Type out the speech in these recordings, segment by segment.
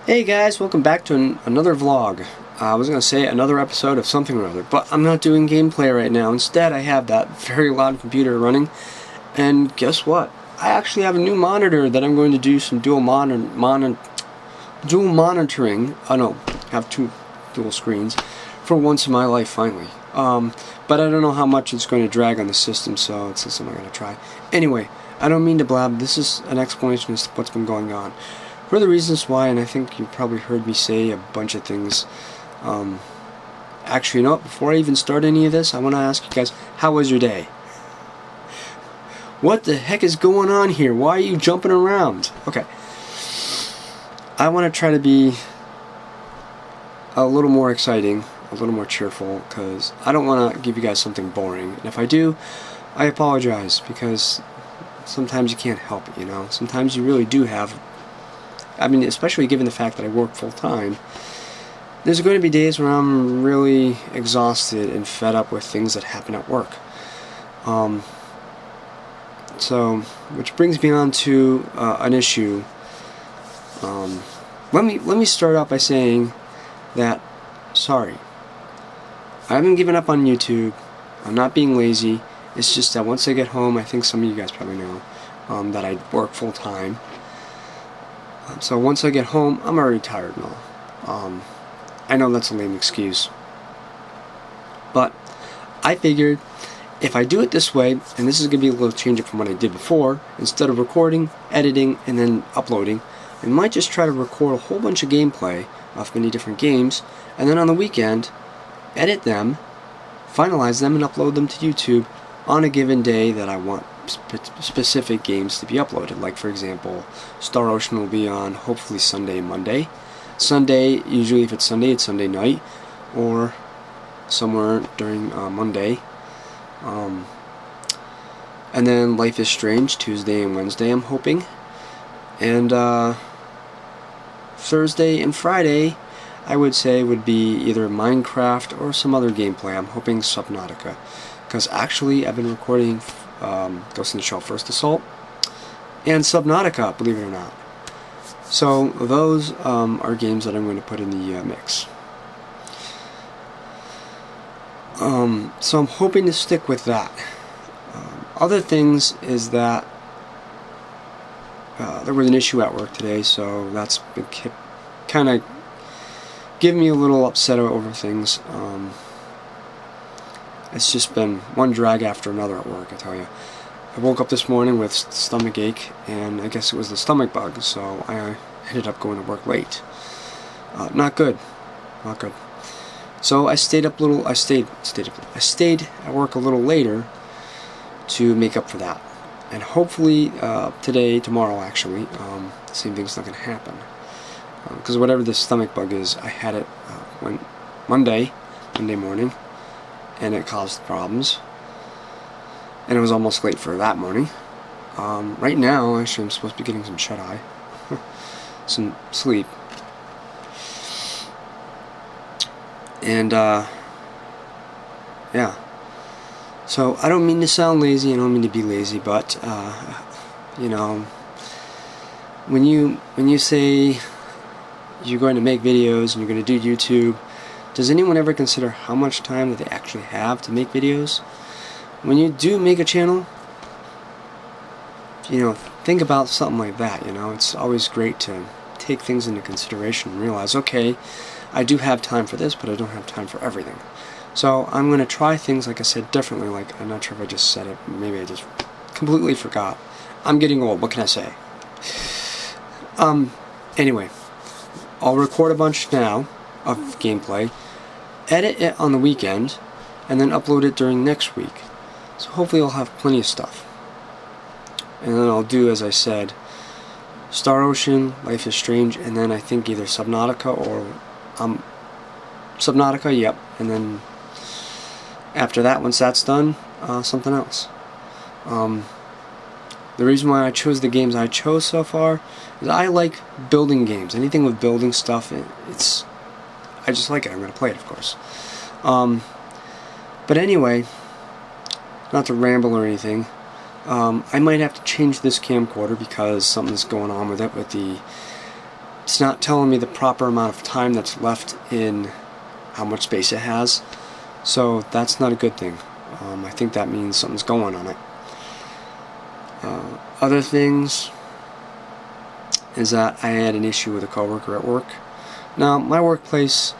Hey guys, welcome back to another vlog. I was going to say another episode of something or other, but I'm not doing gameplay right now. Instead, I have that very loud computer running, and guess what? I actually have a new monitor that I'm going to do some dual monitoring. Oh no, have two dual screens for once in my life finally. But I don't know how much it's going to drag on the system, so it's something I'm going to try. Anyway, I don't mean to blab. This is an explanation as to what's been going on. For the reasons why, and I think you probably heard me say a bunch of things. Actually, you know what? Before I even start any of this, I want to ask you guys, how was your day? What the heck is going on here? Why are you jumping around? Okay. I want to try to be a little more exciting, a little more cheerful, because I don't want to give you guys something boring. And if I do, I apologize, because sometimes you can't help it, you know? Sometimes you really do have... I mean, especially given the fact that I work full-time, there's going to be days where I'm really exhausted and fed up with things that happen at work. So, which brings me on to an issue. Let me start out by saying that, sorry, I haven't given up on YouTube. I'm not being lazy. It's just that once I get home, I think some of you guys probably know that I work full-time. So once I get home, I'm already tired and all. I know that's a lame excuse, but I figured if I do it this way, and this is going to be a little change from what I did before, instead of recording, editing, and then uploading, I might just try to record a whole bunch of gameplay of many different games, and then on the weekend, edit them, finalize them, and upload them to YouTube on a given day that I want specific games to be uploaded. Like, for example, Star Ocean will be on hopefully Sunday and Monday. Sunday, usually if it's Sunday night, or somewhere during Monday. And then Life is Strange, Tuesday and Wednesday, I'm hoping. And Thursday and Friday, I would say, would be either Minecraft or some other gameplay. I'm hoping Subnautica. Because actually, I've been recording Ghost in the Shell First Assault and Subnautica, believe it or not. So those are games that I'm going to put in the mix. So I'm hoping to stick with that. Other things is that there was an issue at work today, so that's been kind of giving me a little upset over things. It's just been one drag after another at work, I tell you. I woke up this morning with stomach ache, and I guess it was the stomach bug, so I ended up going to work late. Not good. Not good. So I stayed at work a little later to make up for that. And hopefully tomorrow actually, the same thing's not going to happen. Because whatever this stomach bug is, I had it Monday morning, and it caused problems. And it was almost late for that morning. Right now, actually, I'm supposed to be getting some shut-eye. Some sleep. And, yeah. So, I don't mean to sound lazy, I don't mean to be lazy, but, you know, when you say you're going to make videos and you're going to do YouTube, does anyone ever consider how much time that they actually have to make videos? When you do make a channel, you know, think about something like that, you know. It's always great to take things into consideration and realize, okay, I do have time for this, but I don't have time for everything. So I'm going to try things, like I said, differently. Like, I'm not sure if I just said it, maybe I just completely forgot. I'm getting old, what can I say? Anyway, I'll record a bunch now of gameplay, edit it on the weekend, and then upload it during next week. So hopefully I'll have plenty of stuff. And then I'll do, as I said, Star Ocean, Life is Strange, and then I think either Subnautica or Subnautica, yep. And then after that, once that's done, something else. The reason why I chose the games I chose so far is I like building games. Anything with building stuff, I just like it. I'm going to play it, of course. But anyway, not to ramble or anything, I might have to change this camcorder because something's going on with it, with the it's not telling me the proper amount of time that's left in how much space it has. So that's not a good thing. I think that means something's going on it. Other things is that I had an issue with a coworker at work. Now, my workplace,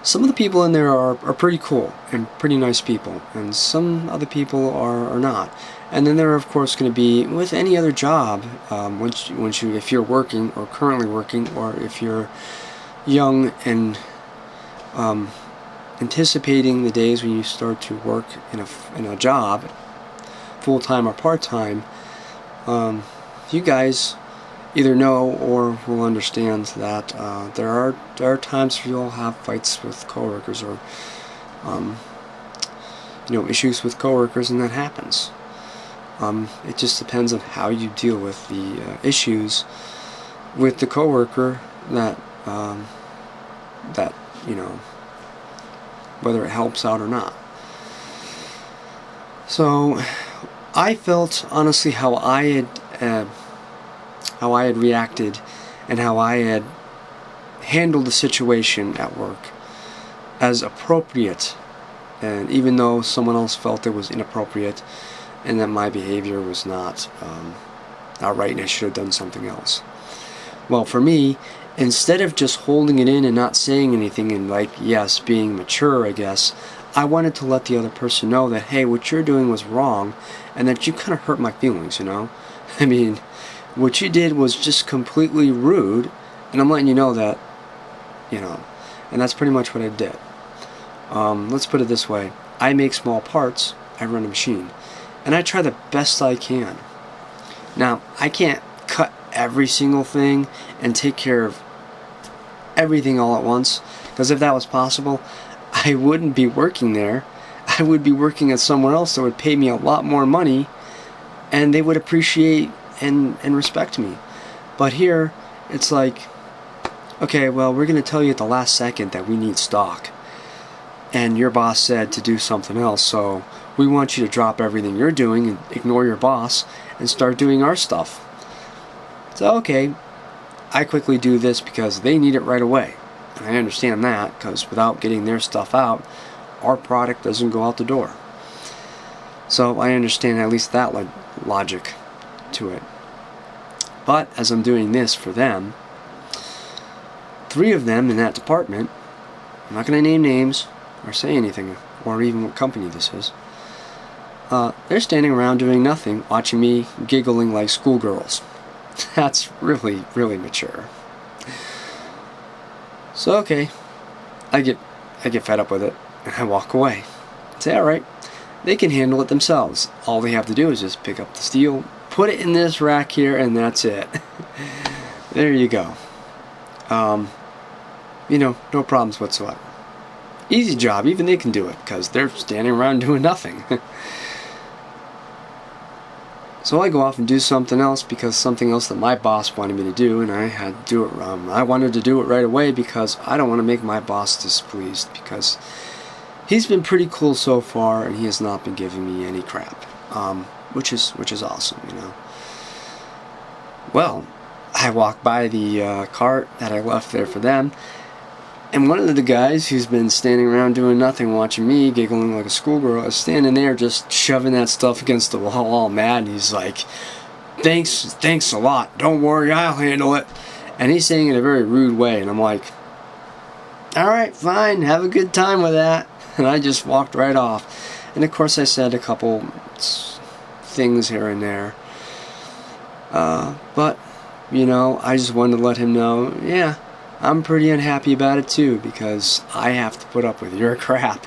some of the people in there are pretty cool and pretty nice people, and some other people are not. And then there are, of course, going to be, with any other job, if you're working or currently working, or if you're young and anticipating the days when you start to work in a job, full-time or part-time, you guys either know or will understand that there are times where you'll have fights with coworkers, or issues with coworkers, and that happens. It just depends on how you deal with the issues with the coworker, that whether it helps out or not. So I felt honestly how I had reacted and how I had handled the situation at work as appropriate, and even though someone else felt it was inappropriate and that my behavior was not right and I should have done something else. Well, for me, instead of just holding it in and not saying anything and being mature, I guess, I wanted to let the other person know that, hey, what you're doing was wrong, and that you kind of hurt my feelings, I mean, what you did was just completely rude, and I'm letting you know that, and that's pretty much what I did. Let's put it this way. I make small parts, I run a machine, and I try the best I can. Now, I can't cut every single thing and take care of everything all at once, because if that was possible, I wouldn't be working there. I would be working at somewhere else that would pay me a lot more money, and they would appreciate and respect me. But here, it's like, okay, well, we're going to tell you at the last second that we need stock, and your boss said to do something else, so we want you to drop everything you're doing and ignore your boss and start doing our stuff. So, okay, I quickly do this because they need it right away. And I understand that, because without getting their stuff out, our product doesn't go out the door. So I understand at least that logic to it. But as I'm doing this for them, 3 of them in that department, I'm not going to name names or say anything, or even what company this is, they're standing around doing nothing, watching me giggling like schoolgirls. That's really, really mature. So okay, I get fed up with it, and I walk away. Say, alright, they can handle it themselves. All they have to do is just pick up the steel, put it in this rack here, and that's it. There you go. No problems whatsoever. Easy job, even they can do it, because they're standing around doing nothing. So I go off and do something else, because something else that my boss wanted me to do, and I had to do it. I wanted to do it right away because I don't want to make my boss displeased, because he's been pretty cool so far and he has not been giving me any crap, which is awesome, Well, I walk by the cart that I left there for them, and one of the guys who's been standing around doing nothing, watching me giggling like a schoolgirl, is standing there just shoving that stuff against the wall, all mad, and he's like, thanks a lot, don't worry, I'll handle it. And he's saying it in a very rude way, and I'm like, alright, fine, have a good time with that. And I just walked right off. And of course I said a couple things here and there, but I just wanted to let him know, yeah, I'm pretty unhappy about it too, because I have to put up with your crap.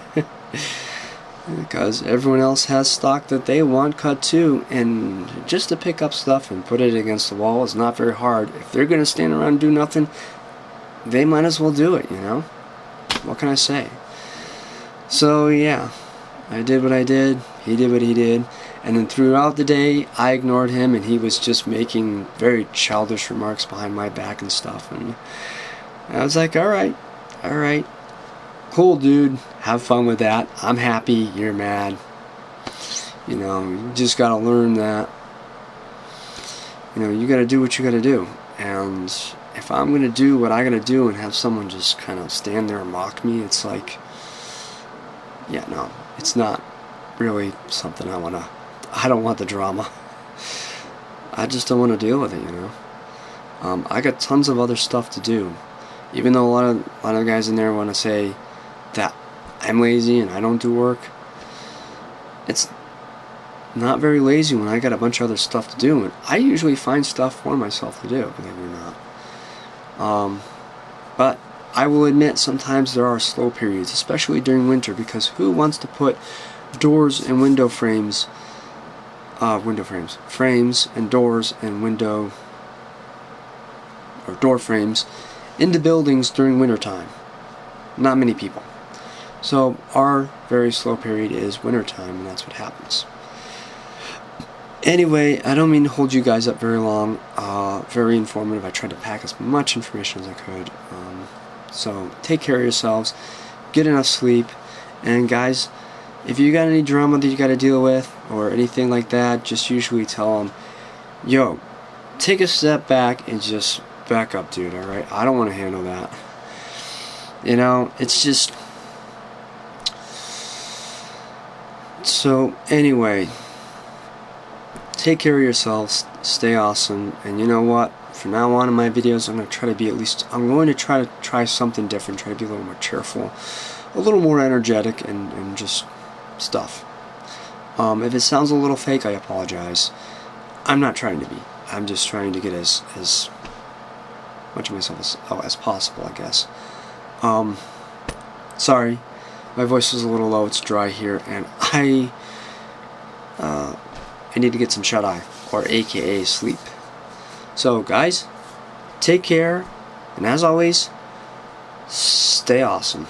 Because everyone else has stock that they want cut too, and just to pick up stuff and put it against the wall is not very hard. If they're going to stand around and do nothing, they might as well do it, What can I say? So yeah, I did what I did, he did what he did, and then throughout the day I ignored him, and he was just making very childish remarks behind my back and stuff, and I was like, alright, cool dude, have fun with that, I'm happy, you're mad, you just gotta learn that, you gotta do what you gotta do, and if I'm gonna do what I gotta do and have someone just kind of stand there and mock me, it's like, yeah, no, it's not really something I don't want the drama. I just don't want to deal with it, you know. I got tons of other stuff to do. Even though a lot of guys in there want to say that I'm lazy and I don't do work, it's not very lazy when I got a bunch of other stuff to do, and I usually find stuff for myself to do, believe it or not. But I will admit sometimes there are slow periods, especially during winter, because who wants to put doors and window frames, frames and doors and window or door frames into buildings during wintertime? Not many people. So our very slow period is wintertime, and that's what happens. Anyway, I don't mean to hold you guys up very long. Very informative. I tried to pack as much information as I could. So take care of yourselves, get enough sleep, and guys, if you got any drama that you got to deal with or anything like that, just usually tell them, yo, take a step back and just back up, dude, alright? I don't want to handle that. You know, it's just... So, anyway, take care of yourselves, stay awesome, and you know what? From now on in my videos, I'm going to try to try something different, try to be a little more cheerful, a little more energetic, and just stuff. If it sounds a little fake, I apologize. I'm not trying to be. I'm just trying to get as much of myself as possible, I guess. Sorry, my voice is a little low, it's dry here, and I need to get some shut-eye, or aka sleep. So guys, take care, and as always, stay awesome.